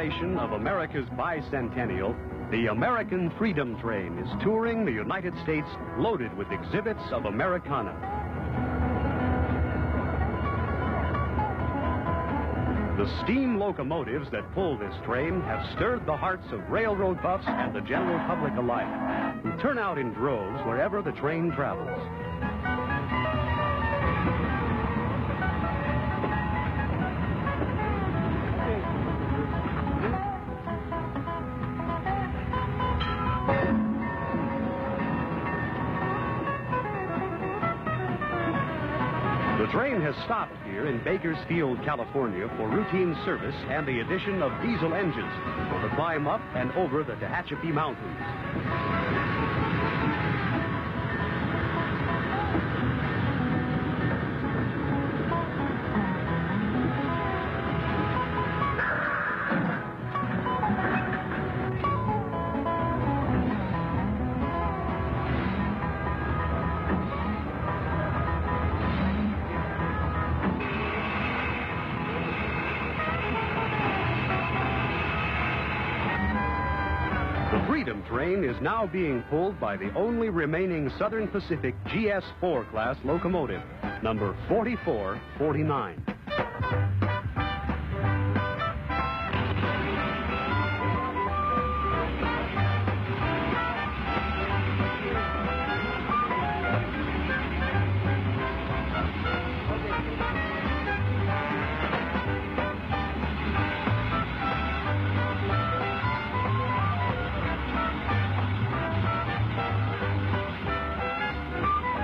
celebration of America's bicentennial, the American Freedom Train is touring the United States loaded with exhibits of Americana. The steam locomotives that pull this train have stirred the hearts of railroad buffs and the general public alike, who turn out in droves wherever the train travels. The train has stopped here in Bakersfield, California for routine service and the addition of diesel engines for the climb up and over the Tehachapi Mountains. The Freedom Train is now being pulled by the only remaining Southern Pacific GS4 class locomotive, number 4449.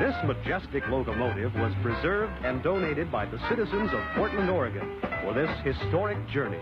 This majestic locomotive was preserved and donated by the citizens of Portland, Oregon, for this historic journey.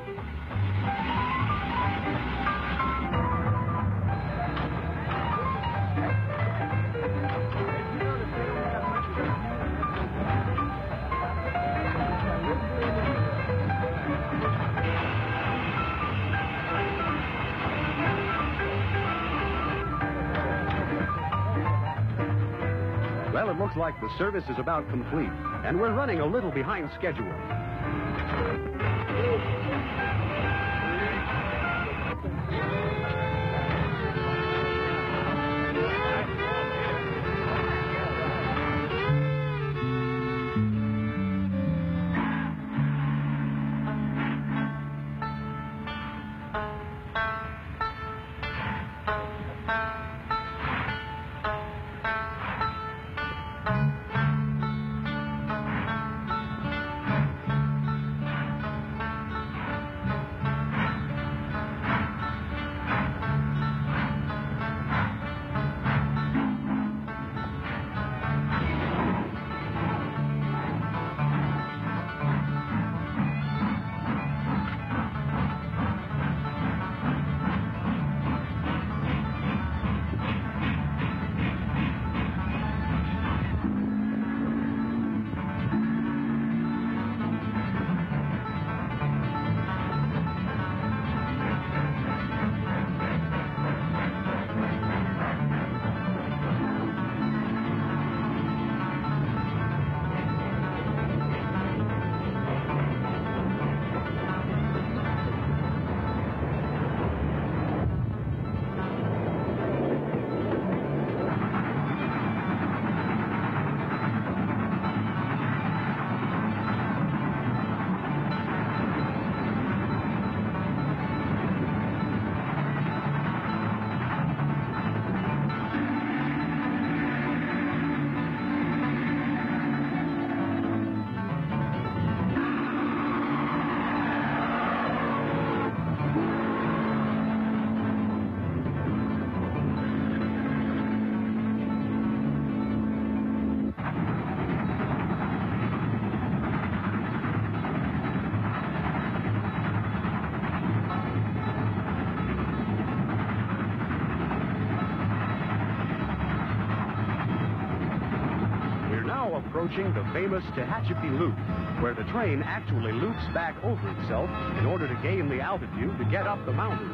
Well, it looks like the service is about complete, and we're running a little behind schedule. Approaching the famous Tehachapi Loop, where the train actually loops back over itself in order to gain the altitude to get up the mountains.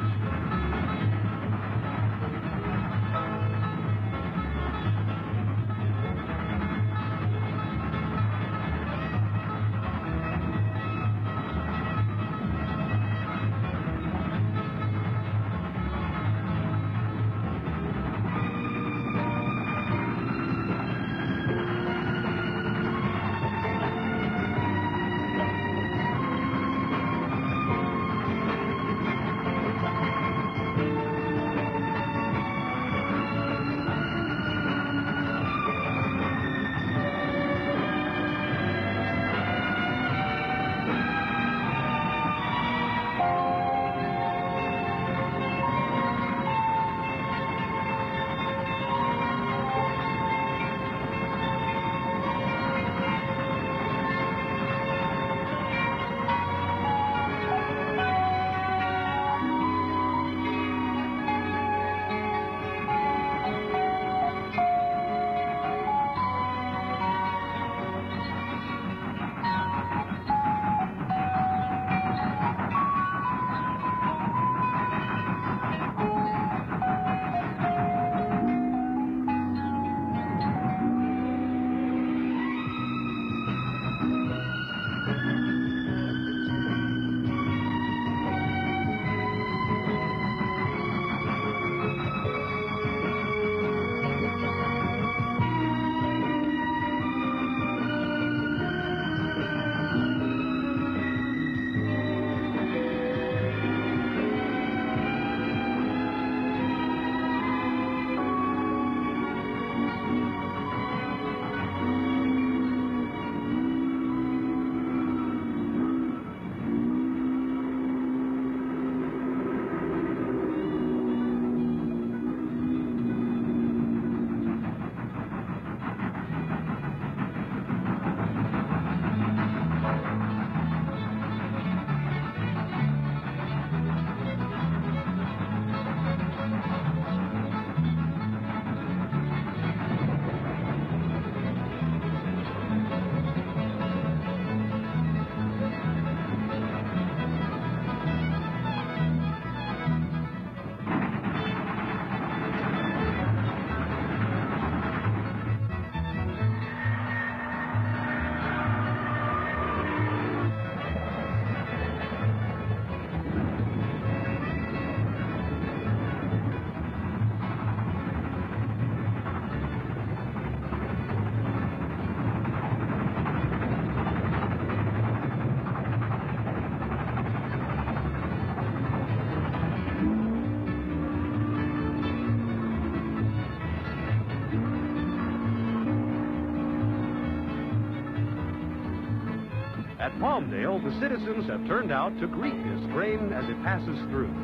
At Palmdale, the citizens have turned out to greet this train as it passes through.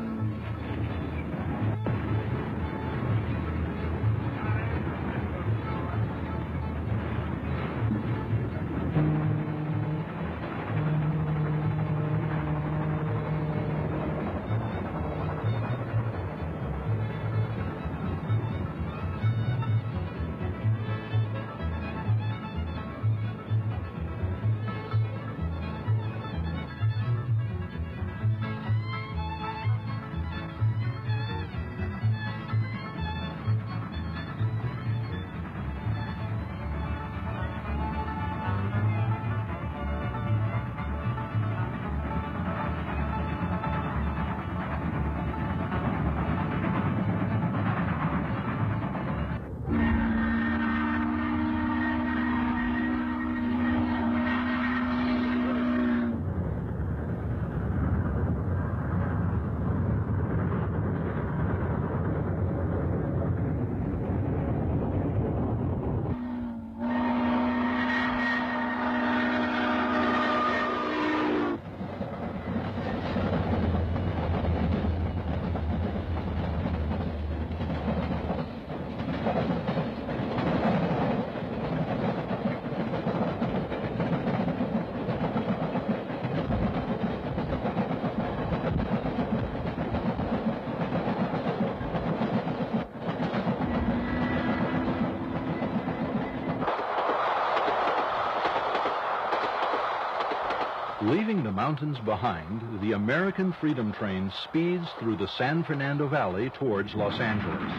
Leaving the mountains behind, the American Freedom Train speeds through the San Fernando Valley towards Los Angeles.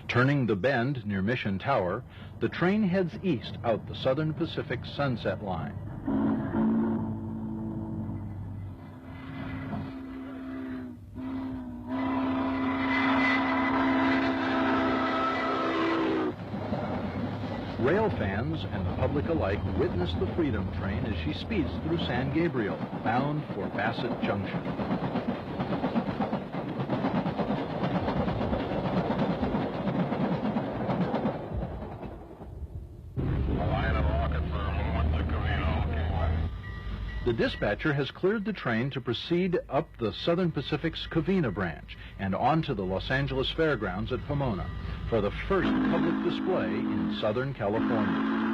Turning the bend near Mission Tower, the train heads east out the Southern Pacific Sunset Line. Rail fans and the public alike witness the Freedom Train as she speeds through San Gabriel, bound for Bassett Junction. The dispatcher has cleared the train to proceed up the Southern Pacific's Covina branch and on to the Los Angeles Fairgrounds at Pomona for the first public display in Southern California.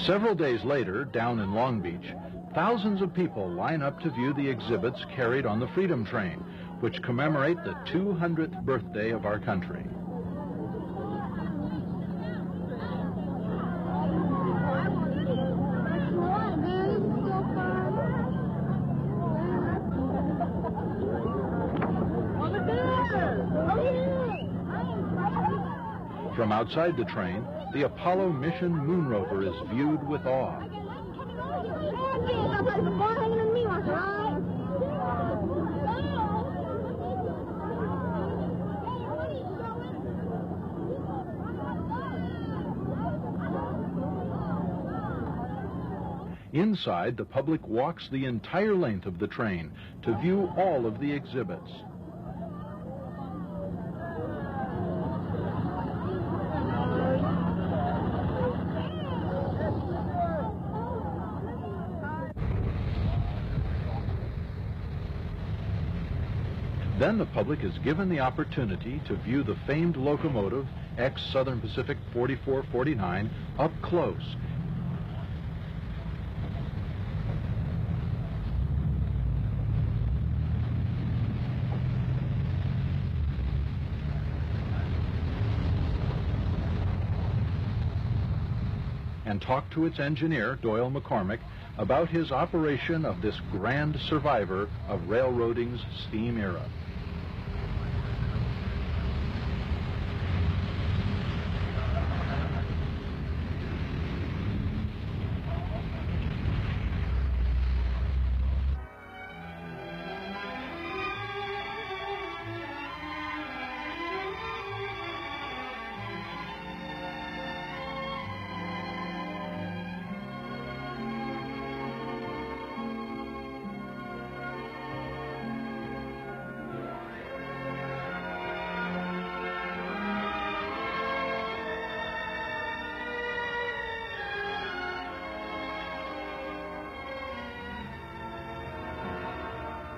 Several days later, down in Long Beach, thousands of people line up to view the exhibits carried on the Freedom Train, which commemorate the 200th birthday of our country. From outside the train, the Apollo mission moon rover is viewed with awe. Inside, the public walks the entire length of the train to view all of the exhibits. Then the public is given the opportunity to view the famed locomotive ex-Southern Pacific 4449 up close. And talk to its engineer, Doyle McCormick, about his operation of this grand survivor of railroading's steam era.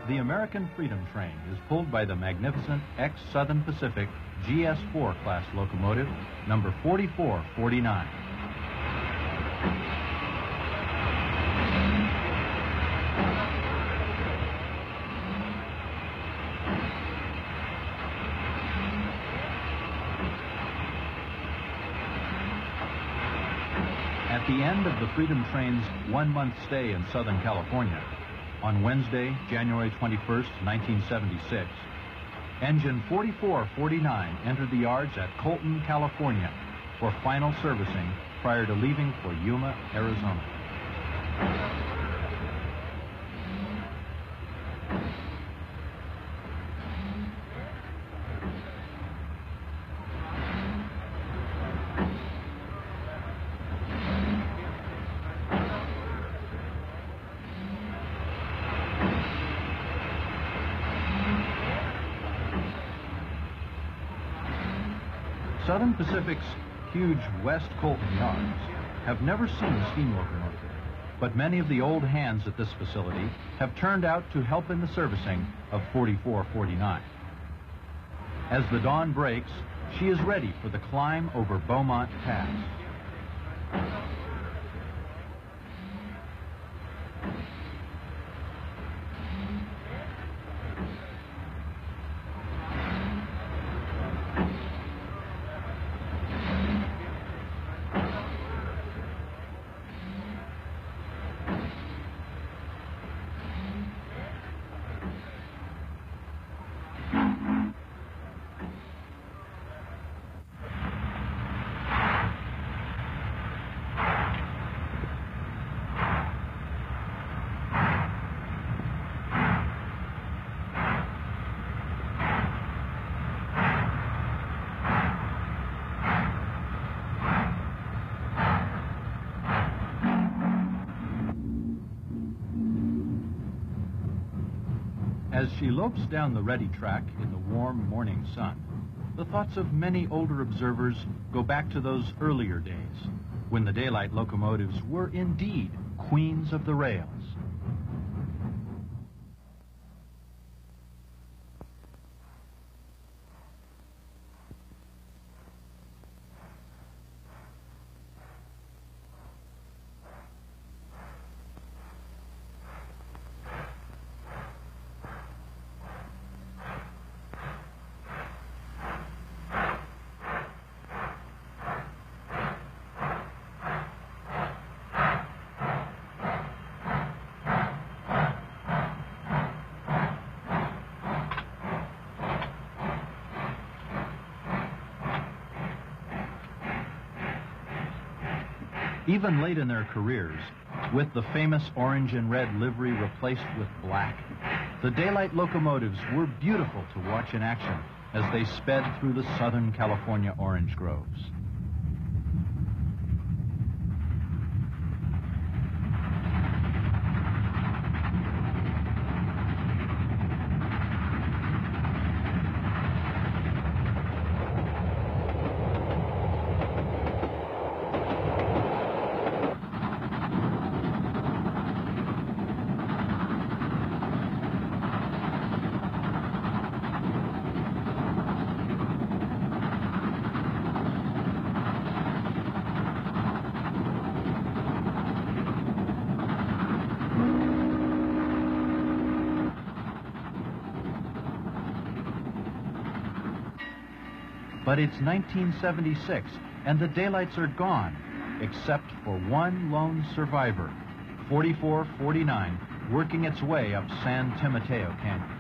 The American Freedom Train is pulled by the magnificent ex-Southern Pacific GS4 class locomotive, number 4449. At the end of the Freedom Train's one-month stay in Southern California, on Wednesday, January 21st, 1976, engine 4449 entered the yards at Colton, California for final servicing prior to leaving for Yuma, Arizona. Southern Pacific's huge West Colton yards have never seen a steam locomotive, but many of the old hands at this facility have turned out to help in the servicing of 4449. As the dawn breaks, she is ready for the climb over Beaumont Pass. As she lopes down the ready track in the warm morning sun, the thoughts of many older observers go back to those earlier days, when the daylight locomotives were indeed queens of the rails. Even late in their careers, with the famous orange and red livery replaced with black, the daylight locomotives were beautiful to watch in action as they sped through the Southern California orange groves. But it's 1976, and the daylights are gone, except for one lone survivor, 4449, working its way up San Timoteo Canyon.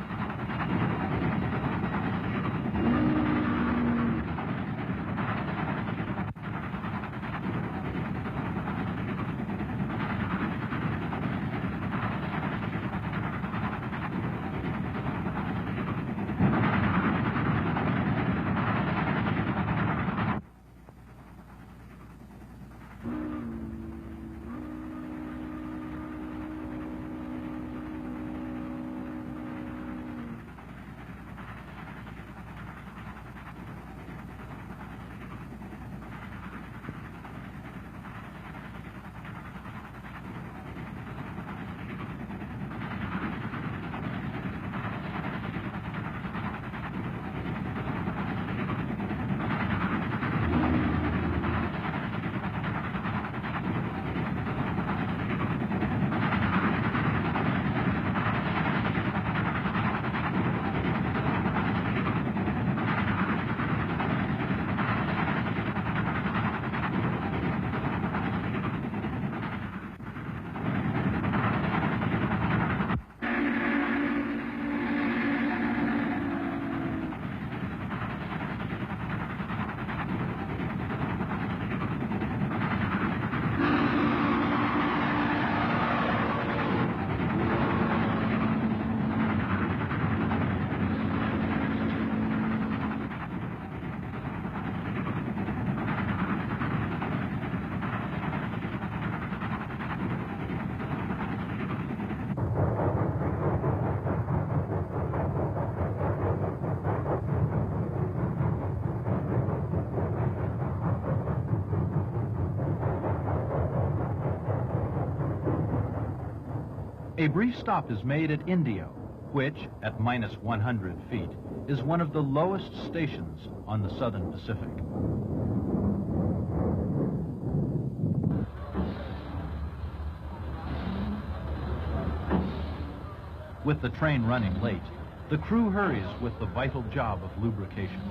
A brief stop is made at Indio, which, at minus 100 feet, is one of the lowest stations on the Southern Pacific. With the train running late, the crew hurries with the vital job of lubrication.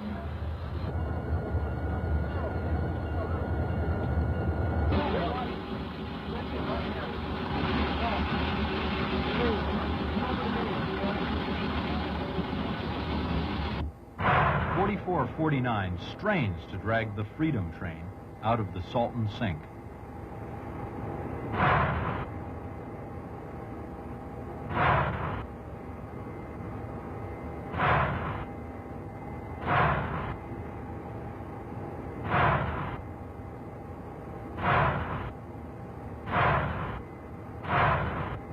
.49 strains to drag the Freedom train out of the Salton Sink.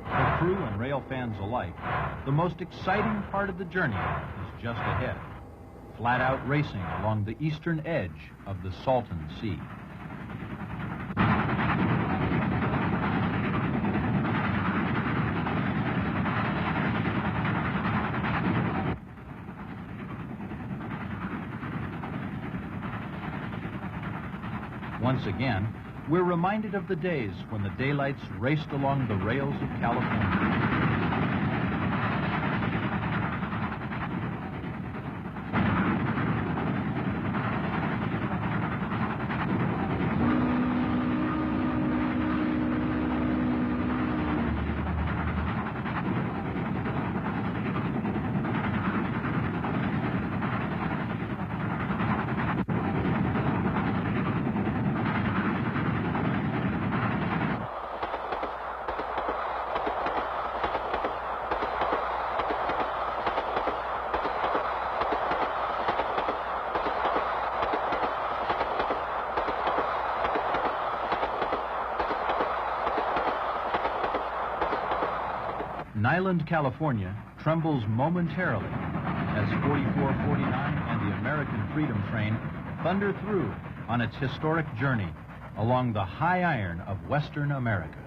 For crew and rail fans alike, the most exciting part of the journey is just ahead. Flat-out racing along the eastern edge of the Salton Sea. Once again, we're reminded of the days when the daylights raced along the rails of California. Nyland, California trembles momentarily as 4449 and the American Freedom train thunder through on its historic journey along the high iron of Western America.